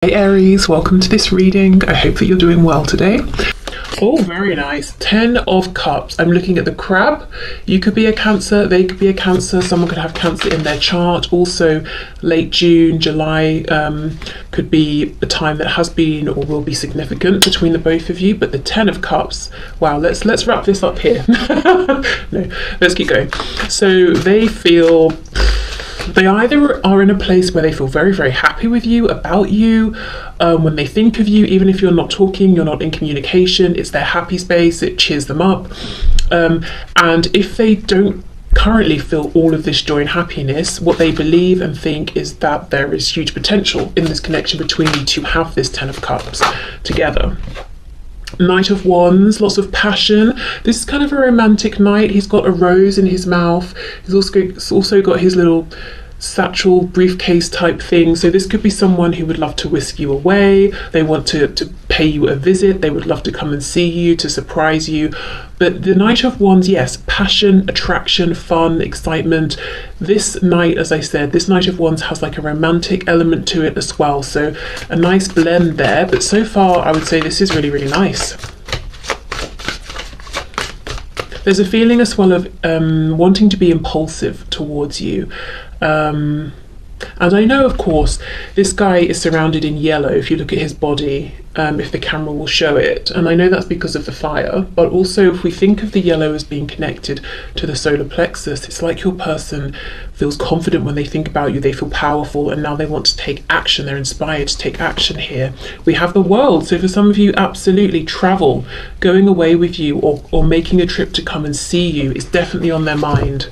Hey Aries, welcome to this reading. I hope that you're doing well today. Oh, very nice. 10 of Cups. I'm looking at the crab. You could be a Cancer, they could be a Cancer, someone could have Cancer in their chart. Also, late June, July could be a time that has been or will be significant between the both of you. But the 10 of Cups, wow, let's wrap this up here. No, let's keep going. So they either are in a place where they feel very, very happy with you, about you, when they think of you, even if you're not talking, you're not in communication, it's their happy space, it cheers them up. And if they don't currently feel all of this joy and happiness, what they believe and think is that there is huge potential in this connection between you to have this 10 of Cups together. Knight of Wands, lots of passion. This is kind of a romantic knight. He's got a rose in his mouth. He's also got his little satchel briefcase type thing. So this could be someone who would love to whisk you away. They want to pay you a visit. They would love to come and see you, to surprise you. But the Knight of Wands, yes, passion, attraction, fun, excitement. This knight, as I said, this Knight of Wands has like a romantic element to it as well. So a nice blend there. But so far, I would say this is really, really nice. There's a feeling as well of wanting to be impulsive towards you. And I know, of course, this guy is surrounded in yellow if you look at his body, if the camera will show it. And I know that's because of the fire, but also if we think of the yellow as being connected to the solar plexus, it's like your person feels confident when they think about you, they feel powerful, and now they want to take action, they're inspired to take action here. We have the world, so for some of you, absolutely travel, going away with you or making a trip to come and see you is definitely on their mind.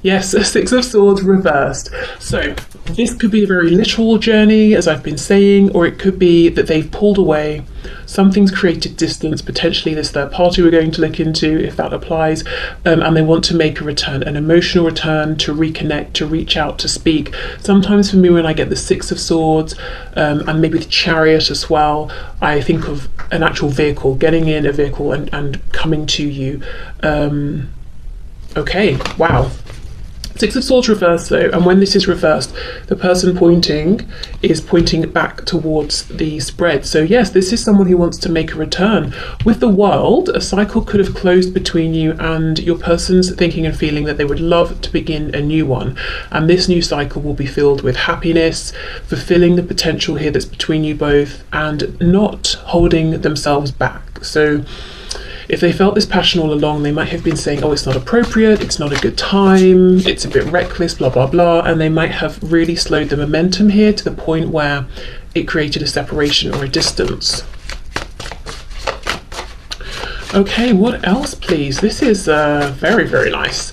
Yes, a Six of Swords reversed. So this could be a very literal journey, as I've been saying, or it could be that they've pulled away, something's created distance, potentially this third party we're going to look into, if that applies, and they want to make a return, an emotional return, to reconnect, to reach out, to speak. Sometimes for me, when I get the Six of Swords, and maybe the Chariot as well, I think of an actual vehicle, getting in a vehicle and coming to you. Okay, wow. Six of Swords reversed though, and when this is reversed, the person pointing is pointing back towards the spread. So yes, this is someone who wants to make a return. With the World, a cycle could have closed between you, and your person's thinking and feeling that they would love to begin a new one. And this new cycle will be filled with happiness, fulfilling the potential here that's between you both, and not holding themselves back. So if they felt this passion all along, they might have been saying, oh, it's not appropriate, it's not a good time, it's a bit reckless, blah, blah, blah. And they might have really slowed the momentum here to the point where it created a separation or a distance. Okay, what else, please? This is very, very nice.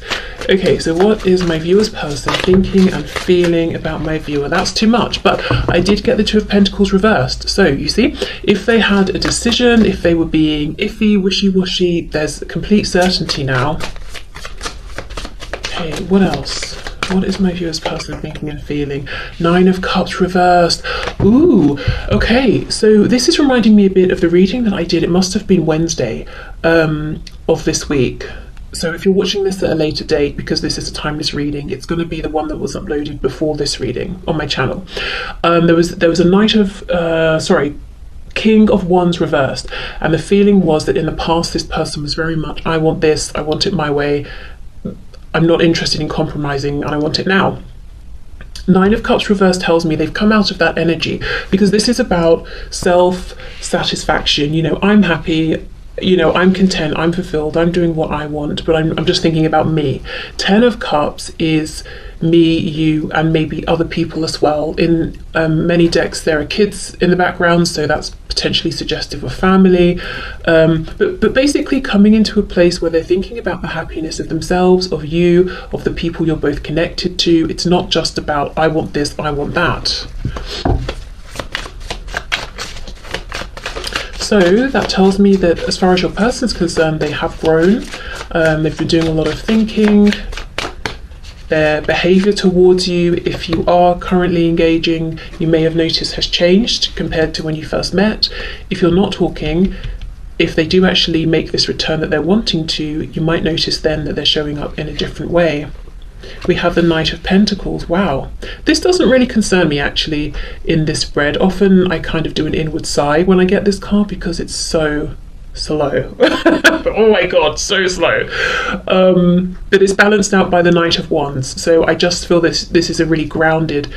Okay, so what is my viewer's person thinking and feeling about my viewer? That's too much, but I did get the Two of Pentacles reversed. So you see, if they had a decision, if they were being iffy, wishy-washy, there's complete certainty now. Okay, what else? What is my viewer's person thinking and feeling? Nine of Cups reversed. Ooh, okay, so this is reminding me a bit of the reading that I did. It must have been Wednesday of this week. So if you're watching this at a later date, because this is a timeless reading, it's going to be the one that was uploaded before this reading on my channel. There was a King of Wands reversed, and the feeling was that in the past this person was very much, I want this, I want it my way, I'm not interested in compromising, and I want it now. Nine of Cups reversed tells me they've come out of that energy, because this is about self-satisfaction. You know, I'm happy, you know, I'm content, I'm fulfilled, I'm doing what I want, but I'm just thinking about me. 10 of Cups is me, you, and maybe other people as well. In many decks there are kids in the background, so that's potentially suggestive of family, but basically coming into a place where they're thinking about the happiness of themselves, of you, of the people you're both connected to. It's not just about I want this, I want that. So that tells me that as far as your person's concerned, they have grown, they've been doing a lot of thinking. Their behaviour towards you, if you are currently engaging, you may have noticed has changed compared to when you first met. If you're not talking, if they do actually make this return that they're wanting to, you might notice then that they're showing up in a different way. we have the Knight of Pentacles. Wow, this doesn't really concern me actually in this spread. Often I kind of do an inward sigh when I get this card because it's so slow. Oh my god, so slow. But it's balanced out by the Knight of Wands, so I just feel this is a really grounded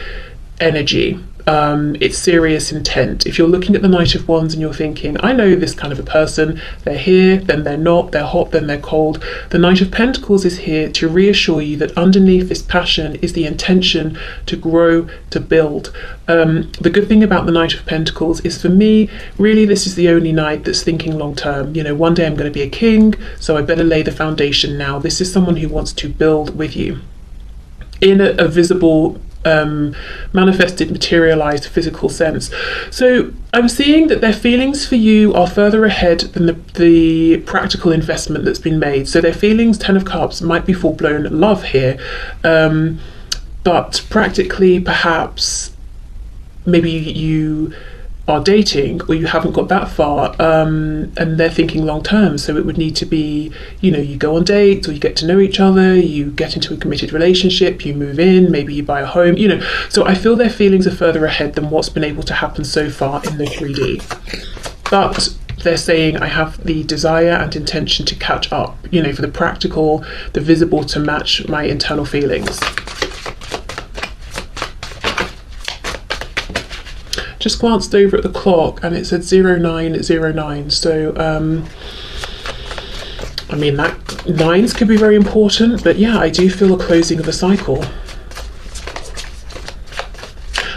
energy. It's serious intent. If you're looking at the Knight of Wands and you're thinking, I know this kind of a person, they're here, then they're not, they're hot, then they're cold, the Knight of Pentacles is here to reassure you that underneath this passion is the intention to grow, to build. The good thing about the Knight of Pentacles is, for me, really this is the only knight that's thinking long term. You know, one day I'm going to be a king, so I better lay the foundation now. This is someone who wants to build with you in a visible, manifested, materialized, physical sense. So I'm seeing that their feelings for you are further ahead than the practical investment that's been made. So their feelings, Ten of Cups, might be full-blown love here, but practically, perhaps maybe you are dating or you haven't got that far, and they're thinking long term, so it would need to be, you know, you go on dates or you get to know each other, you get into a committed relationship, you move in, maybe you buy a home, you know. So I feel their feelings are further ahead than what's been able to happen so far in the 3D, but they're saying I have the desire and intention to catch up, you know, for the practical, the visible, to match my internal feelings. Just glanced over at the clock and it said 0909, so I mean, that nines could be very important, but yeah, I do feel a closing of a cycle.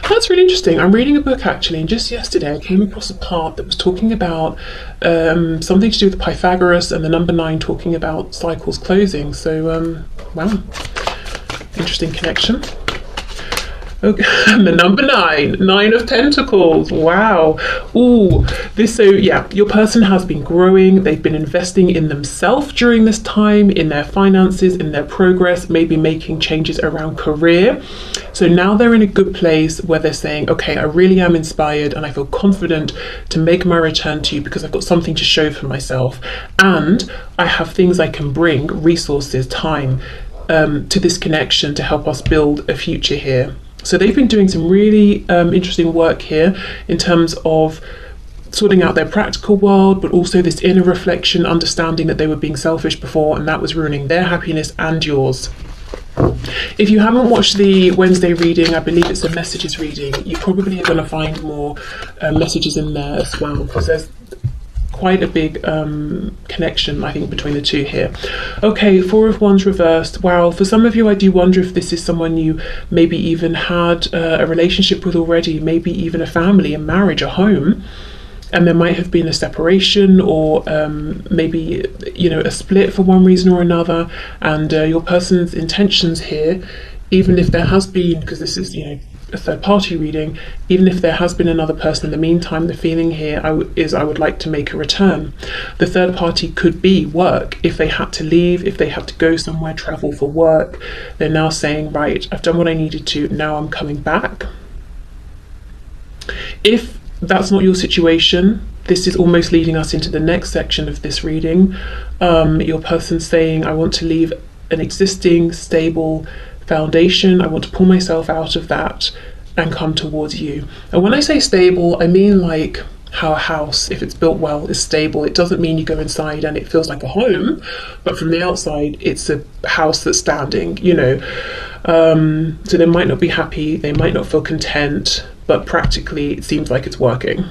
That's really interesting. I'm reading a book actually, and just yesterday I came across a part that was talking about something to do with Pythagoras and the number 9 talking about cycles closing. So wow, interesting connection. Okay. And the number 9 of Pentacles. Wow. Ooh, so yeah, your person has been growing. They've been investing in themselves during this time, in their finances, in their progress, maybe making changes around career. So now they're in a good place where they're saying, okay, I really am inspired and I feel confident to make my return to you because I've got something to show for myself. And I have things I can bring, resources, time, to this connection to help us build a future here. So they've been doing some really interesting work here in terms of sorting out their practical world, but also this inner reflection, understanding that they were being selfish before and that was ruining their happiness and yours. If you haven't watched the Wednesday reading, I believe it's a messages reading, you probably are going to find more messages in there as well, because there's quite a big connection, I think, between the two here. Okay, 4 of Wands reversed. Wow, for some of you, I do wonder if this is someone you maybe even had a relationship with already, maybe even a family, a marriage, a home, and there might have been a separation or maybe, you know, a split for one reason or another, and your person's intentions here, even if there has been, because this is, you know, a third party reading, even if there has been another person in the meantime, the feeling here is I would like to make a return. The third party could be work. If they had to leave, if they had to go somewhere, travel for work, they're now saying, right, I've done what I needed to, now I'm coming back. If that's not your situation, this is almost leading us into the next section of this reading. Your person's saying, I want to leave an existing stable foundation, I want to pull myself out of that and come towards you. And when I say stable, I mean like how a house, if it's built well, is stable. It doesn't mean you go inside and it feels like a home, but from the outside it's a house that's standing, you know. So they might not be happy, they might not feel content, but practically it seems like it's working.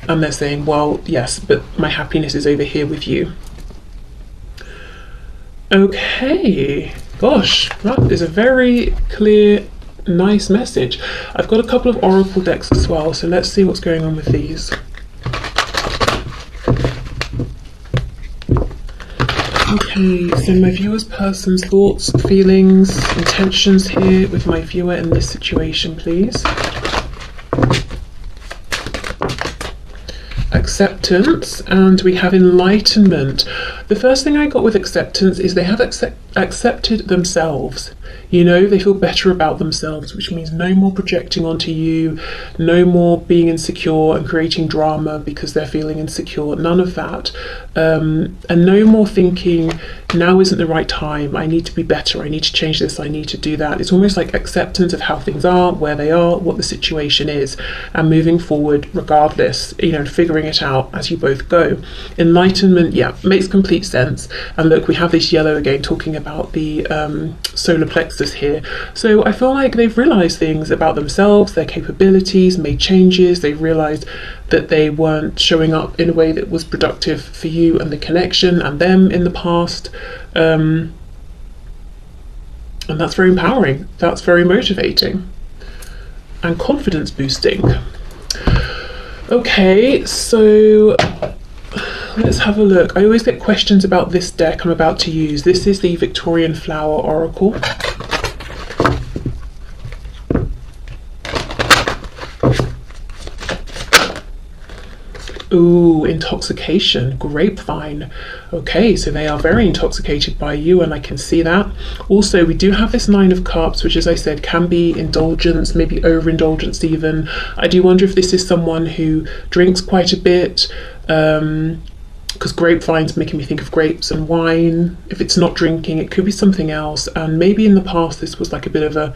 And they're saying, well, yes, but my happiness is over here with you. Okay, gosh, that is a very clear, nice message. I've got a couple of oracle decks as well, so let's see what's going on with these. Okay, so my viewer's person's thoughts, feelings, intentions here with my viewer in this situation, please. Acceptance, and we have enlightenment. The first thing I got with acceptance is they have accepted themselves. You know, they feel better about themselves, which means no more projecting onto you, no more being insecure and creating drama because they're feeling insecure, none of that. And no more thinking, now isn't the right time, I need to be better, I need to change this, I need to do that. It's almost like acceptance of how things are, where they are, what the situation is, and moving forward regardless, you know, figuring it out as you both go. Enlightenment, yeah, makes complete sense. And look, we have this yellow again talking about the solar plexus here. So I feel like they've realized things about themselves, their capabilities, made changes. They've realized that they weren't showing up in a way that was productive for you and the connection and them in the past. And that's very empowering. That's very motivating and confidence boosting. Okay, so let's have a look. I always get questions about this deck I'm about to use. This is the Victorian Flower Oracle. Ooh, intoxication, grapevine. Okay, so they are very intoxicated by you, and I can see that. Also, we do have this Nine of Cups, which, as I said, can be indulgence, maybe overindulgence even. I do wonder if this is someone who drinks quite a bit, because grapevine's making me think of grapes and wine. If it's not drinking, it could be something else. And maybe in the past, this was like a bit of a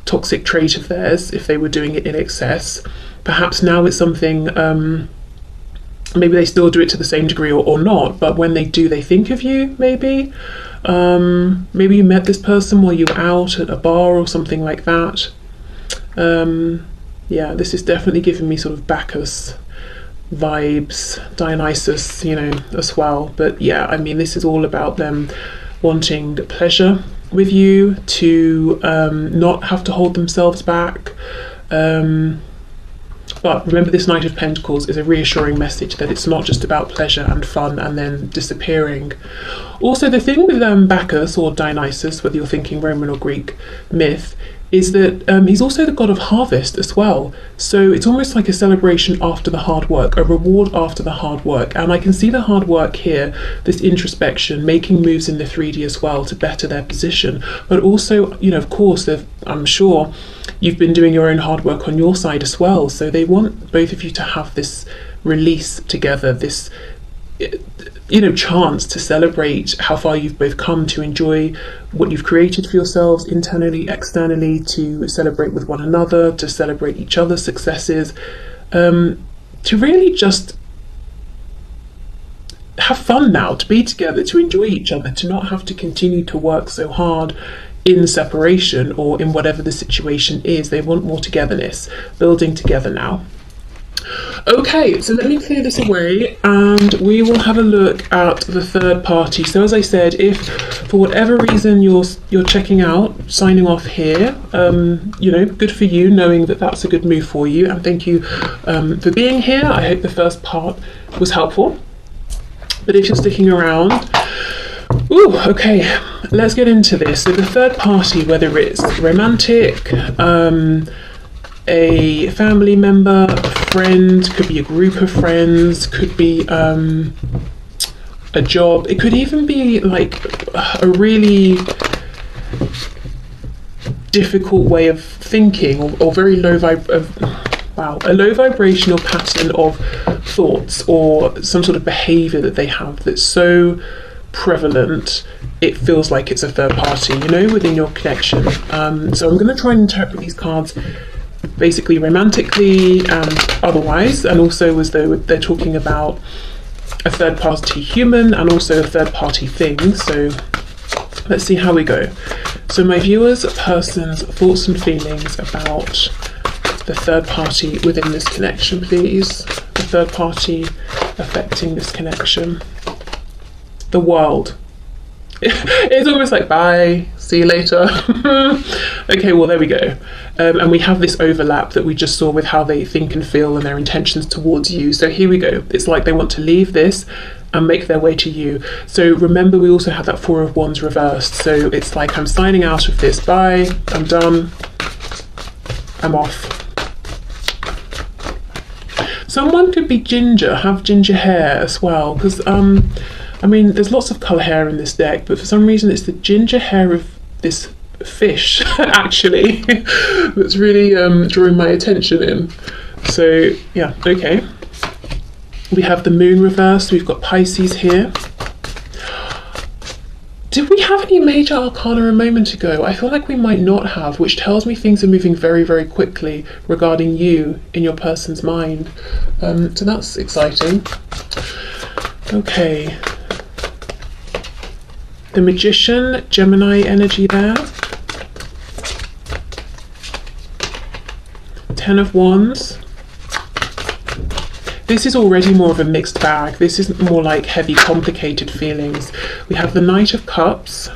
toxic trait of theirs, if they were doing it in excess. Perhaps now it's something... maybe they still do it to the same degree or not, but when they do, they think of you, maybe. Maybe you met this person while you were out at a bar or something like that. Yeah, this is definitely giving me sort of Bacchus vibes, Dionysus, you know, as well. But yeah, I mean, this is all about them wanting pleasure with you, to not have to hold themselves back. But remember, this Knight of Pentacles is a reassuring message that it's not just about pleasure and fun and then disappearing. Also, the thing with Bacchus or Dionysus, whether you're thinking Roman or Greek myth, is that he's also the god of harvest as well. So it's almost like a celebration after the hard work, a reward after the hard work. And I can see the hard work here, this introspection, making moves in the 3D as well to better their position. But also, you know, of course, I'm sure you've been doing your own hard work on your side as well. So they want both of you to have this release together, this, you know, chance to celebrate how far you've both come, to enjoy what you've created for yourselves internally, externally, to celebrate with one another, to celebrate each other's successes, to really just have fun now, to be together, to enjoy each other, to not have to continue to work so hard in separation or in whatever the situation is. They want more togetherness, building together now. Okay, so let me clear this away and we will have a look at the third party. So as I said, if for whatever reason you're checking out, signing off here, you know, good for you, knowing that that's a good move for you, and thank you for being here. I hope the first part was helpful. But if you're sticking around, ooh, okay, let's get into this. So the third party, whether it's romantic, a family member, a friend, could be a group of friends, could be a job, it could even be like a really difficult way of thinking, or very low a low vibrational pattern of thoughts or some sort of behavior that they have that's so prevalent it feels like it's a third party, you know, within your connection. So I'm going to try and interpret these cards basically romantically and otherwise, and also as though they're talking about a third party human and also a third party thing. So let's see how we go. So my viewers, person's thoughts and feelings about the third party within this connection, please. The third party affecting this connection. The world. It's almost like bye, see you later. Okay, well, there we go. And we have this overlap that we just saw with how they think and feel and their intentions towards you. So here we go. It's like they want to leave this and make their way to you. So remember, we also have that Four of Wands reversed. So it's like, I'm signing out of this. Bye, I'm done, I'm off. Someone could be ginger, have ginger hair as well, because I mean, there's lots of colour hair in this deck, but for some reason it's the ginger hair of this fish, actually, that's really drawing my attention in. So, yeah, okay. We have the moon reversed, we've got Pisces here. Did we have any major arcana a moment ago? I feel like we might not have, which tells me things are moving very, very quickly regarding you in your person's mind. So that's exciting. Okay. The Magician, Gemini energy there. 10 of Wands. This is already more of a mixed bag. This is more like heavy, complicated feelings. We have the Knight of Cups.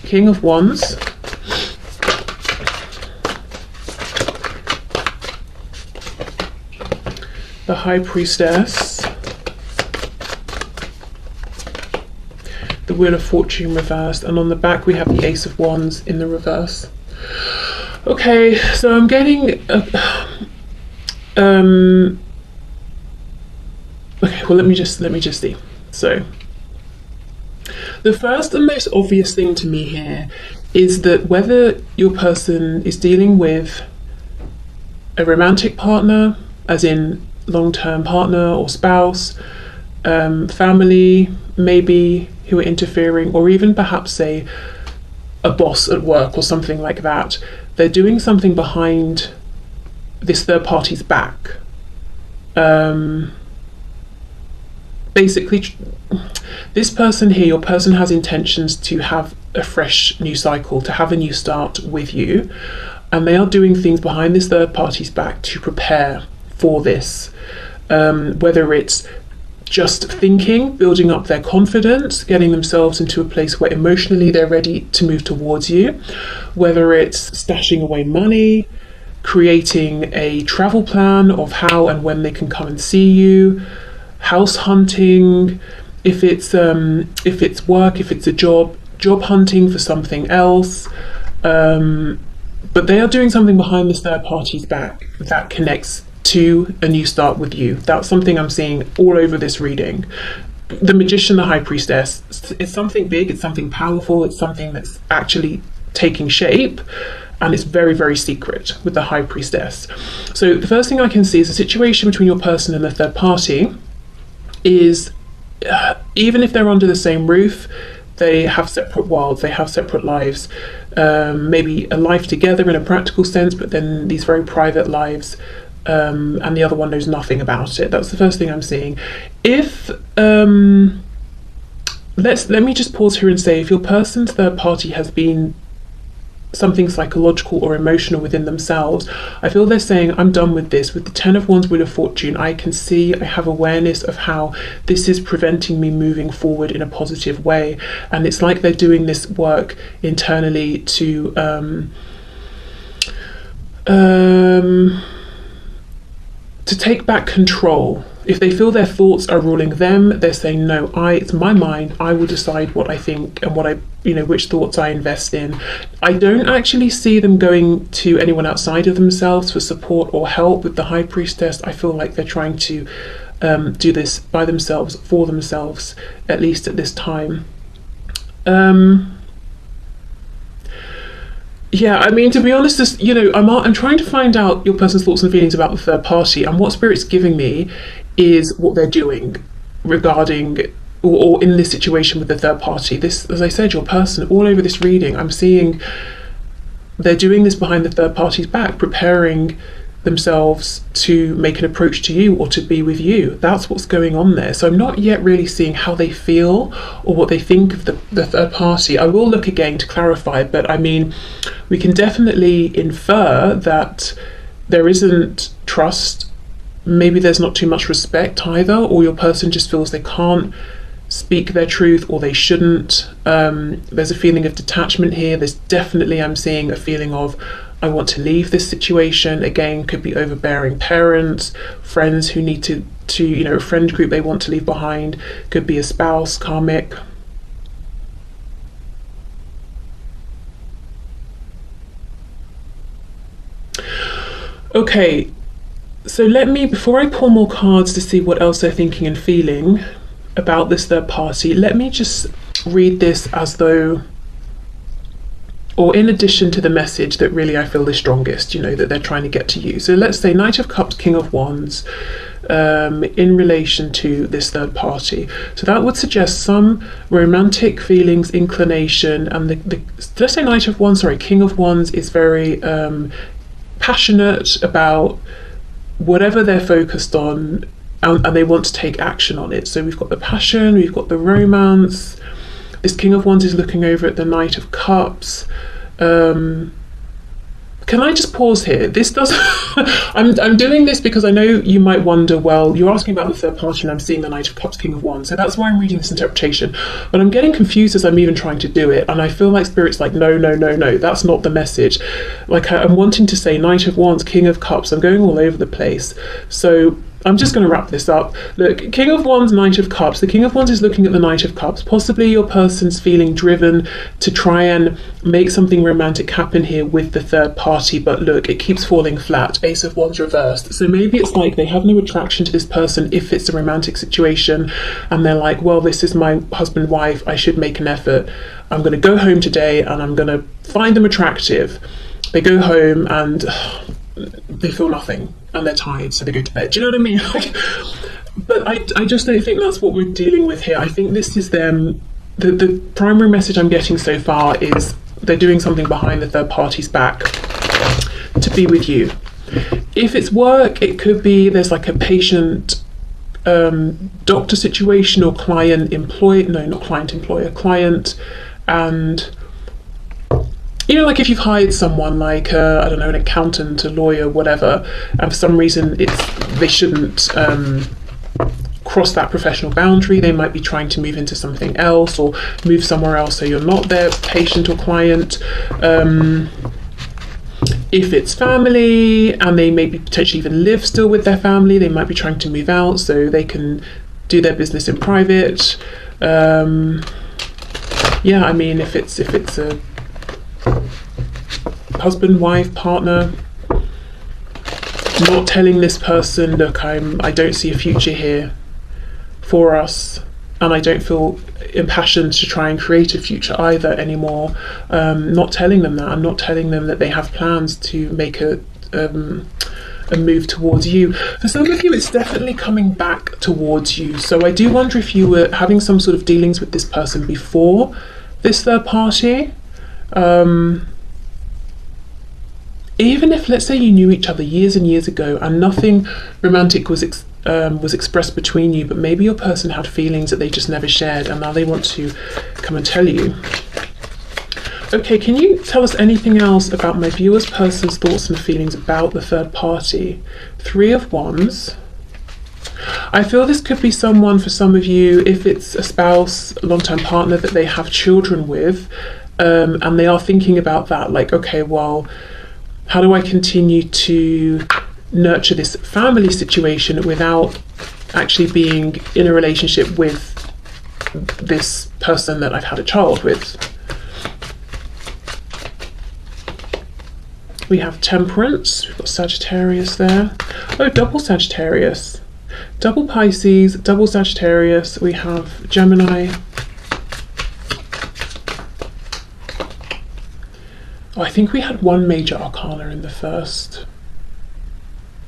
King of Wands. The High Priestess. The Wheel of Fortune reversed. And on the back we have the Ace of Wands in the reverse. Okay, so I'm getting okay, well let me just see. So the first and most obvious thing to me here is that whether your person is dealing with a romantic partner, as in long-term partner or spouse, family maybe who are interfering, or even perhaps say a boss at work or something like that, they're doing something behind this third party's back. Basically, this person here, your person has intentions to have a fresh new cycle, to have a new start with you, and they are doing things behind this third party's back to prepare for this. Whether it's just thinking, building up their confidence, getting themselves into a place where emotionally they're ready to move towards you, whether it's stashing away money, creating a travel plan of how and when they can come and see you, house hunting, if it's work, if it's a job hunting for something else, but they are doing something behind this third party's back that connects to a new start with you. That's something I'm seeing all over this reading. The Magician, the High Priestess, it's something big, it's something powerful, it's something that's actually taking shape, and it's very, very secret with the High Priestess. So the first thing I can see is a situation between your person and the third party is, even if they're under the same roof, they have separate worlds, they have separate lives, maybe a life together in a practical sense, but then these very private lives, and the other one knows nothing about it. That's the first thing I'm seeing. If let me just pause here and say, if your person's third party has been something psychological or emotional within themselves, I feel they're saying, I'm done with this. With the 10 of Wands, Wheel of Fortune, I can see, I have awareness of how this is preventing me moving forward in a positive way, and it's like they're doing this work internally to take back control. If they feel their thoughts are ruling them, they're saying, no, it's my mind, I will decide what I think and what I, which thoughts I invest in. I don't actually see them going to anyone outside of themselves for support or help. With the High Priestess, I feel like they're trying to do this by themselves, for themselves, at least at this time. Yeah, I mean, to be honest, I'm trying to find out your person's thoughts and feelings about the third party, and what Spirit's giving me is what they're doing regarding or in this situation with the third party. This, as I said, your person, all over this reading, I'm seeing they're doing this behind the third party's back, preparing themselves to make an approach to you or to be with you. That's what's going on there. So I'm not yet really seeing how they feel or what they think of the third party. I will look again to clarify, but I mean, we can definitely infer that there isn't trust. Maybe there's not too much respect either, or your person just feels they can't speak their truth, or they shouldn't. There's a feeling of detachment here. There's definitely, I'm seeing a feeling of, I want to leave this situation. Again, could be overbearing parents, friends who need to a friend group they want to leave behind. Could be a spouse, karmic. Okay, So let me, before I pull more cards to see what else they're thinking and feeling about this third party, let me just read this as though, or in addition to the message that really I feel the strongest, that they're trying to get to you. So let's say Knight of Cups, King of Wands, in relation to this third party. So that would suggest some romantic feelings, inclination, and let's say Knight of Wands, King of Wands is very passionate about whatever they're focused on, and they want to take action on it. So we've got the passion, we've got the romance. This King of Wands is looking over at the Knight of Cups. Can I just pause here? This does. I'm doing this because I know you might wonder, well, you're asking about the third party and I'm seeing the Knight of Cups, King of Wands. So that's why I'm reading this interpretation. But I'm getting confused as I'm even trying to do it. And I feel like Spirit's like, no, that's not the message. Like I'm wanting to say Knight of Wands, King of Cups. I'm going all over the place. So I'm just going to wrap this up. Look, King of Wands, Knight of Cups. The King of Wands is looking at the Knight of Cups. Possibly your person's feeling driven to try and make something romantic happen here with the third party. But look, it keeps falling flat. Ace of Wands reversed. So maybe it's like they have no attraction to this person if it's a romantic situation. And they're like, well, this is my husband, wife. I should make an effort. I'm going to go home today and I'm going to find them attractive. They go home and they feel nothing and they're tired, so they go to bed. Do you know what I mean? But I just don't think that's what we're dealing with here. I think this is them. The primary message I'm getting so far is they're doing something behind the third party's back to be with you. If it's work, it could be there's like a patient doctor situation or client and like if you've hired someone like I don't know, an accountant, a lawyer, whatever, and for some reason they shouldn't cross that professional boundary. They might be trying to move into something else or move somewhere else so you're not their patient or client. If it's family and they maybe potentially even live still with their family, they might be trying to move out so they can do their business in private. I mean, if it's a husband, wife, partner, not telling this person, look, I don't see a future here for us, and I don't feel impassioned to try and create a future either anymore. Not telling them that, and not telling them that they have plans to make a move towards you. For some of you, it's definitely coming back towards you. So I do wonder if you were having some sort of dealings with this person before this third party. Even if, let's say, you knew each other years and years ago and nothing romantic was expressed between you, but maybe your person had feelings that they just never shared and now they want to come and tell you. Okay, can you tell us anything else about my viewer's person's thoughts and feelings about the third party? 3 of Wands. I feel this could be someone, for some of you, if it's a spouse, a long-term partner that they have children with, and they are thinking about that, like, okay, well, how do I continue to nurture this family situation without actually being in a relationship with this person that I've had a child with? We have Temperance, we've got Sagittarius there. Oh, double Sagittarius. Double Pisces, double Sagittarius. We have Gemini. Oh, I think we had one major arcana in the first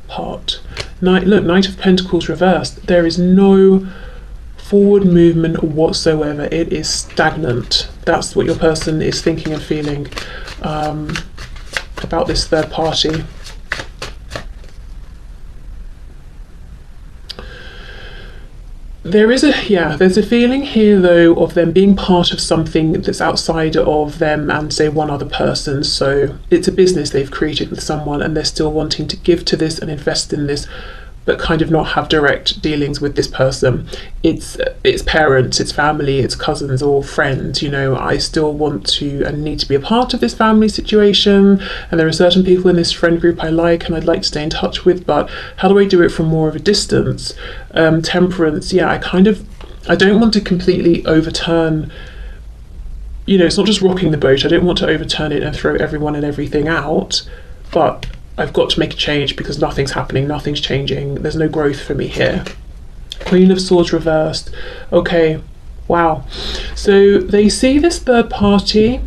part. Knight of Pentacles reversed. There is no forward movement whatsoever. It is stagnant. That's what your person is thinking and feeling about this third party. There's a feeling here though of them being part of something that's outside of them and say one other person. So it's a business they've created with someone and they're still wanting to give to this and invest in this, but kind of not have direct dealings with this person. It's parents, it's family, it's cousins or friends. I still want to and need to be a part of this family situation, and there are certain people in this friend group I like and I'd like to stay in touch with, but how do I do it from more of a distance? Temperance, I don't want to completely overturn, it's not just rocking the boat. I don't want to overturn it and throw everyone and everything out, but I've got to make a change because nothing's happening, nothing's changing, there's no growth for me here. Queen of Swords reversed. Okay, wow. So they see this third party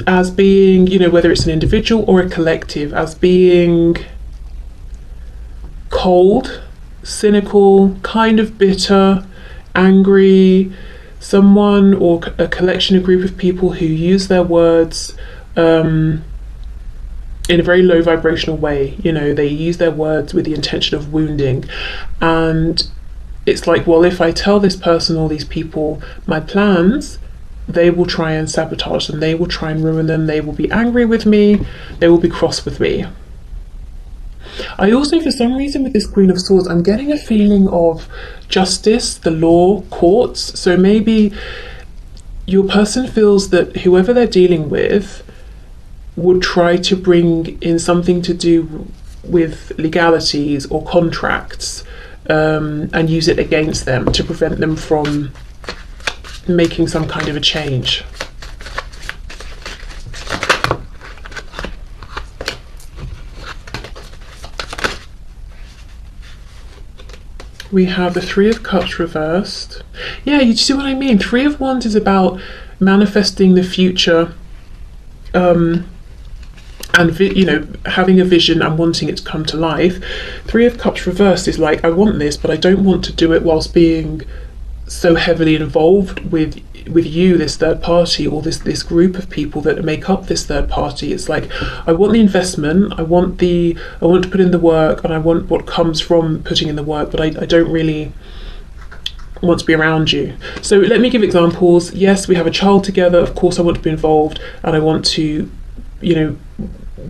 as being, you know, whether it's an individual or a collective, as being cold, cynical, kind of bitter, angry, someone or a collection, a group of people who use their words in a very low vibrational way. You know, they use their words with the intention of wounding. And it's like, well, if I tell this person or these people my plans, they will try and sabotage them, they will try and ruin them, they will be angry with me, they will be cross with me. I also, for some reason, with this Queen of Swords, I'm getting a feeling of justice, the law, courts. So maybe your person feels that whoever they're dealing with would try to bring in something to do with legalities or contracts, and use it against them to prevent them from making some kind of a change. We have the Three of Cups reversed. Yeah, you see what I mean? Three of Wands is about manifesting the future, and you know, having a vision and wanting it to come to life. Three of Cups reversed is like, I want this, but I don't want to do it whilst being so heavily involved with you, this third party, or this group of people that make up this third party. It's like, I want the investment, I want to put in the work, and I want what comes from putting in the work, but I don't really want to be around you. So let me give examples. Yes, we have a child together, of course I want to be involved, and I want to, you know,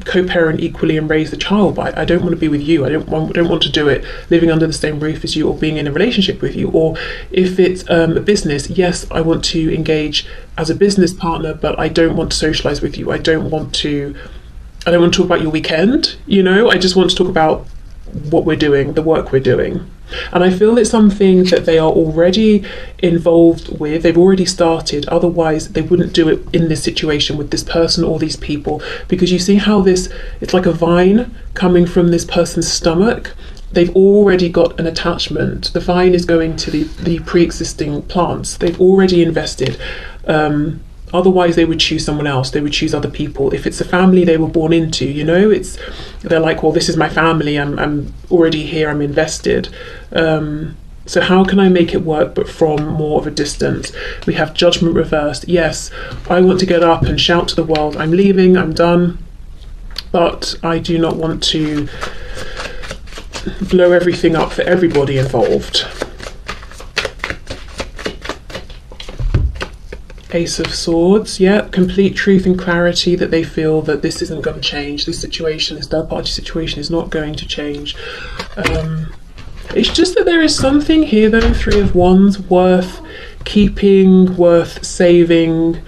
co-parent equally and raise the child, but I don't want to be with you. I don't want to do it living under the same roof as you or being in a relationship with you. Or if it's a business, yes, I want to engage as a business partner, but I don't want to socialize with you. I don't want to talk about your weekend, you know. I just want to talk about what we're doing, the work we're doing. And I feel it's something that they are already involved with, they've already started, otherwise they wouldn't do it in this situation with this person or these people. Because you see how it's like a vine coming from this person's stomach. They've already got an attachment. The vine is going to the pre-existing plants. They've already invested. Otherwise they would choose someone else, they would choose other people. If it's a family they were born into, you know, they're like, well, this is my family, I'm already here, I'm invested. So how can I make it work but from more of a distance? We have Judgment reversed. Yes, I want to get up and shout to the world, I'm leaving, I'm done, but I do not want to blow everything up for everybody involved. Ace of Swords, yeah, complete truth and clarity that they feel that this isn't going to change. This situation, this third party situation, is not going to change. It's just that there is something here though, Three of Wands, worth keeping, worth saving,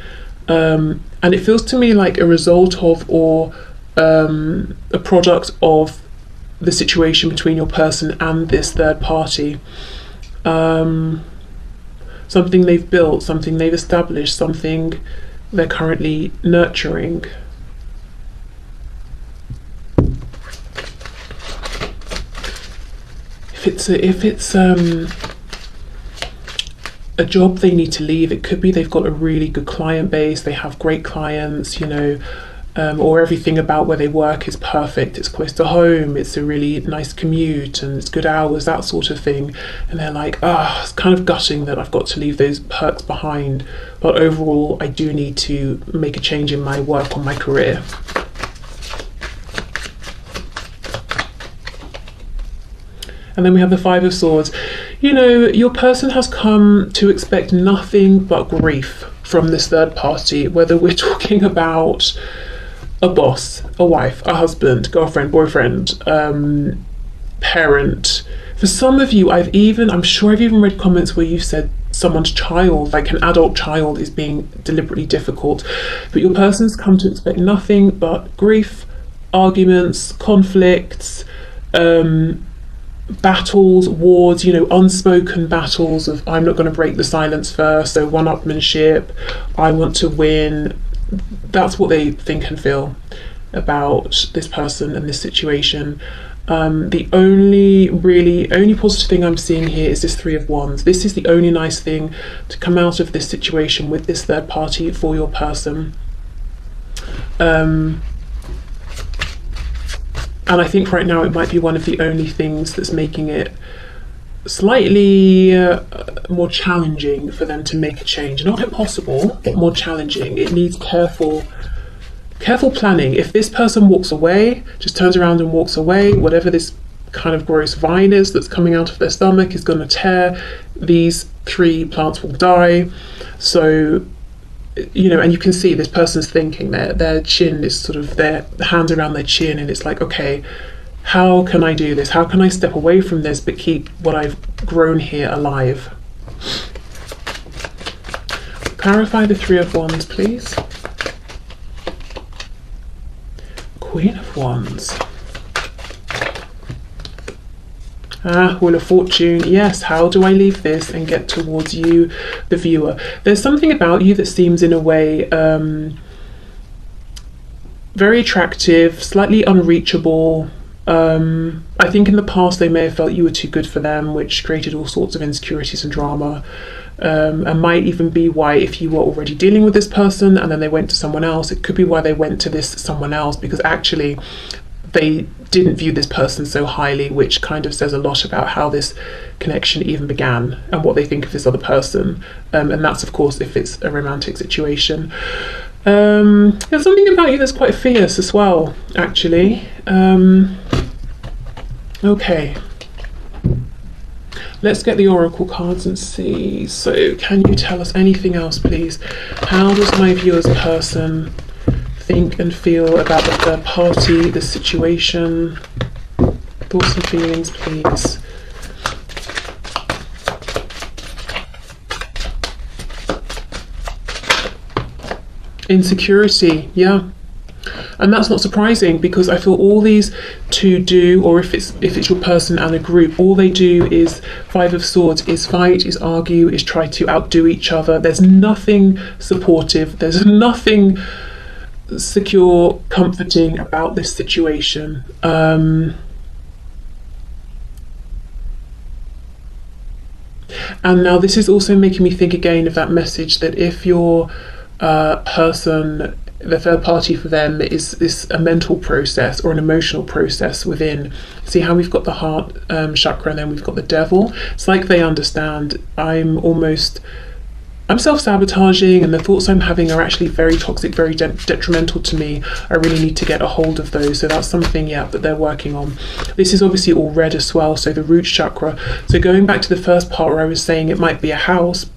and it feels to me like a result of, or a product of, the situation between your person and this third party. Something they've built, something they've established, something they're currently nurturing. If it's a job they need to leave, it could be they've got a really good client base, they have great clients, you know, or everything about where they work is perfect, it's close to home, it's a really nice commute and it's good hours, that sort of thing. And they're like, it's kind of gutting that I've got to leave those perks behind, but overall I do need to make a change in my work or my career. And then we have the Five of Swords. You know, your person has come to expect nothing but grief from this third party, whether we're talking about a boss, a wife, a husband, girlfriend, boyfriend, parent. For some of you, I'm sure I've even read comments where you said someone's child, like an adult child, is being deliberately difficult. But your person's come to expect nothing but grief, arguments, conflicts, battles, wars, you know, unspoken battles of, I'm not going to break the silence first, so one-upmanship, I want to win. That's what they think and feel. about this person and this situation. The only positive thing I'm seeing here is this Three of Wands. This is the only nice thing to come out of this situation with this third party for your person. And I think right now it might be one of the only things that's making it slightly more challenging for them to make a change. Not impossible, but more challenging. It needs careful planning. If this person walks away, just turns around and walks away, whatever this kind of gross vine is that's coming out of their stomach is going to tear. These 3 plants will die. So, you know, and you can see this person's thinking, their chin is sort of, their hands around their chin, and it's like, okay, how can I do this? How can I step away from this but keep what I've grown here alive? Clarify the Three of Wands, please. Queen of Wands. Wheel of Fortune. Yes, how do I leave this and get towards you, the viewer? There's something about you that seems in a way very attractive, slightly unreachable. I think in the past they may have felt you were too good for them, which created all sorts of insecurities and drama. And might even be why, if you were already dealing with this person and then they went to someone else, it could be why they went to this someone else, because actually they didn't view this person so highly, which kind of says a lot about how this connection even began and what they think of this other person. And that's, of course, if it's a romantic situation. There's something about you that's quite fierce as well, actually. Okay. Let's get the oracle cards and see. So can you tell us anything else, please? How does my viewer's person think and feel about the third party, the situation? Thoughts and feelings, please. Insecurity, yeah. And that's not surprising, because I feel all these two do, or if it's your person and a group, all they do is Five of Swords, is fight, is argue, is try to outdo each other. There's nothing supportive, there's nothing secure, comforting about this situation. And now this is also making me think again of that message that if your person, the third party for them is a mental process or an emotional process within. See how we've got the heart chakra and then we've got the devil. It's like they understand I'm self-sabotaging, and the thoughts I'm having are actually very toxic, very detrimental to me. I really need to get a hold of those. So that's something, yeah, that they're working on. This is obviously all red as well, so the root chakra. So going back to the first part where I was saying it might be a house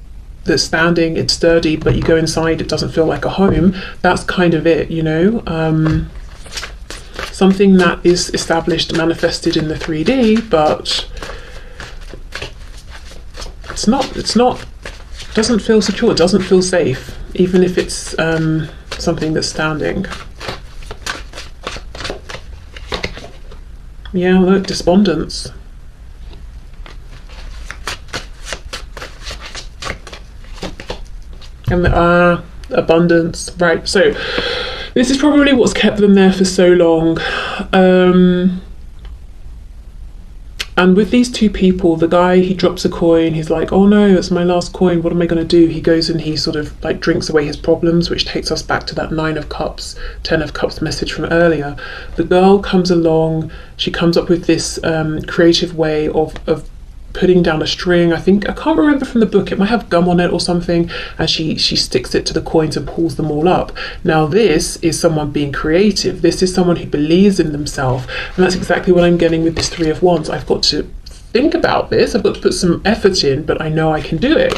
that's standing, it's sturdy, but you go inside, it doesn't feel like a home. That's kind of it, you know. Something that is established, manifested in the 3D, but it's not doesn't feel secure, doesn't feel safe, even if it's something that's standing. Yeah, look, despondence. And abundance, right? So this is probably what's kept them there for so long. And with these two people, the guy, he drops a coin, he's like, oh no, it's my last coin, what am I going to do? He goes and he sort of like drinks away his problems, which takes us back to that 9 of Cups, 10 of Cups message from earlier. The girl comes along, she comes up with this creative way of putting down a string. I can't remember from the book, it might have gum on it or something, and she sticks it to the coins and pulls them all up. Now this is someone being creative, this is someone who believes in themselves, and that's exactly what I'm getting with this 3 of Wands. I've got to think about this, I've got to put some effort in, but I know I can do it.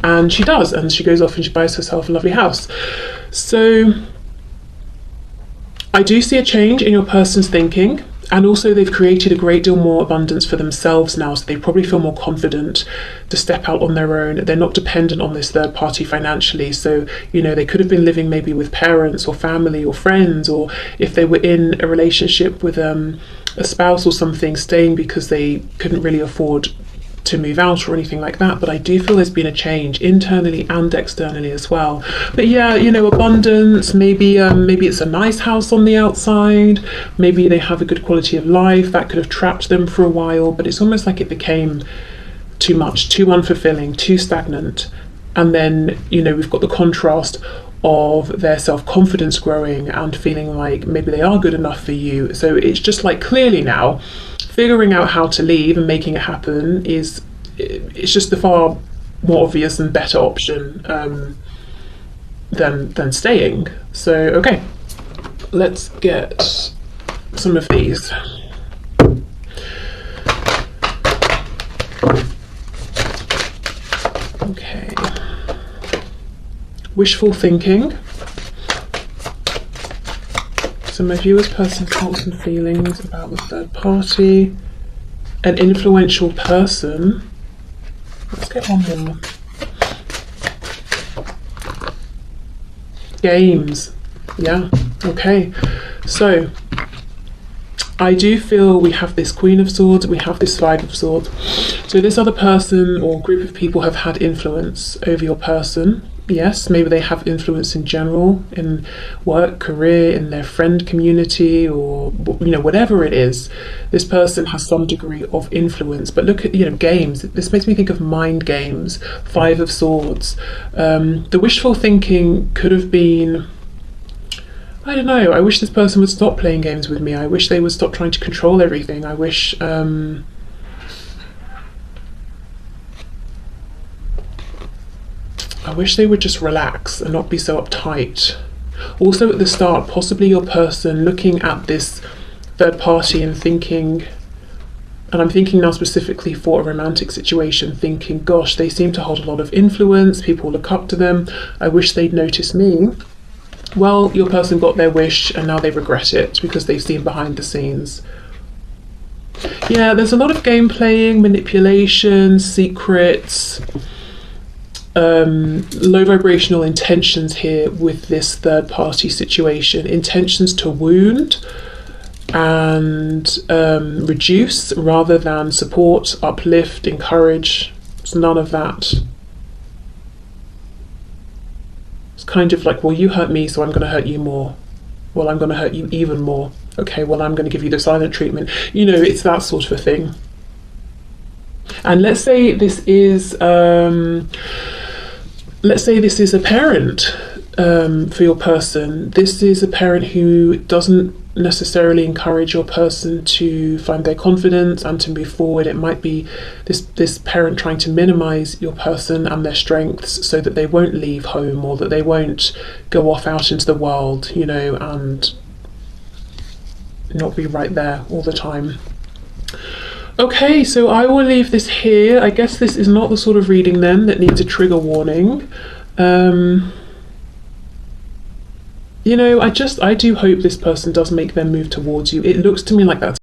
And she does, and she goes off and she buys herself a lovely house. So I do see a change in your person's thinking. And also they've created a great deal more abundance for themselves now, so they probably feel more confident to step out on their own. They're not dependent on this third party financially. So, you know, they could have been living maybe with parents or family or friends, or if they were in a relationship with a spouse or something, staying because they couldn't really afford to move out or anything like that, but I do feel there's been a change internally and externally as well. But yeah, you know, abundance, maybe it's a nice house on the outside, maybe they have a good quality of life that could have trapped them for a while, but it's almost like it became too much, too unfulfilling, too stagnant. And then, you know, we've got the contrast of their self-confidence growing and feeling like maybe they are good enough for you. So it's just like, clearly now figuring out how to leave and making it happen it's just the far more obvious and better option than staying. So okay, let's get some of these. Okay. Wishful thinking. So my viewer's person's thoughts and feelings about the third party. An influential person. Let's get one more. Games. Yeah, okay. So I do feel we have this Queen of Swords, we have this Five of Swords. So this other person or group of people have had influence over your person. Yes, maybe they have influence in general, in work, career, in their friend community, or, you know, whatever it is. This person has some degree of influence. But look at, you know, games. This makes me think of mind games. Five of Swords. The wishful thinking could have been, I don't know, I wish this person would stop playing games with me. I wish they would stop trying to control everything. I wish they would just relax and not be so uptight. Also at the start, possibly your person looking at this third party and thinking, and I'm thinking now specifically for a romantic situation, thinking, gosh, they seem to hold a lot of influence, people look up to them, I wish they'd notice me. Well, your person got their wish and now they regret it because they've seen behind the scenes. Yeah, there's a lot of game playing, manipulation, secrets, low vibrational intentions here with this third party situation. Intentions to wound and reduce rather than support, uplift, encourage. It's none of that. It's kind of like, well, you hurt me, so I'm going to hurt you more. Well, I'm going to hurt you even more. Okay, well, I'm going to give you the silent treatment. You know, it's that sort of a thing. And let's say this is a parent for your person. This is a parent who doesn't necessarily encourage your person to find their confidence and to move forward. It might be this parent trying to minimize your person and their strengths so that they won't leave home or that they won't go off out into the world, you know, and not be right there all the time. Okay, so I will leave this here. I guess this is not the sort of reading then that needs a trigger warning. You know, I do hope this person does make their move towards you. It looks to me like that's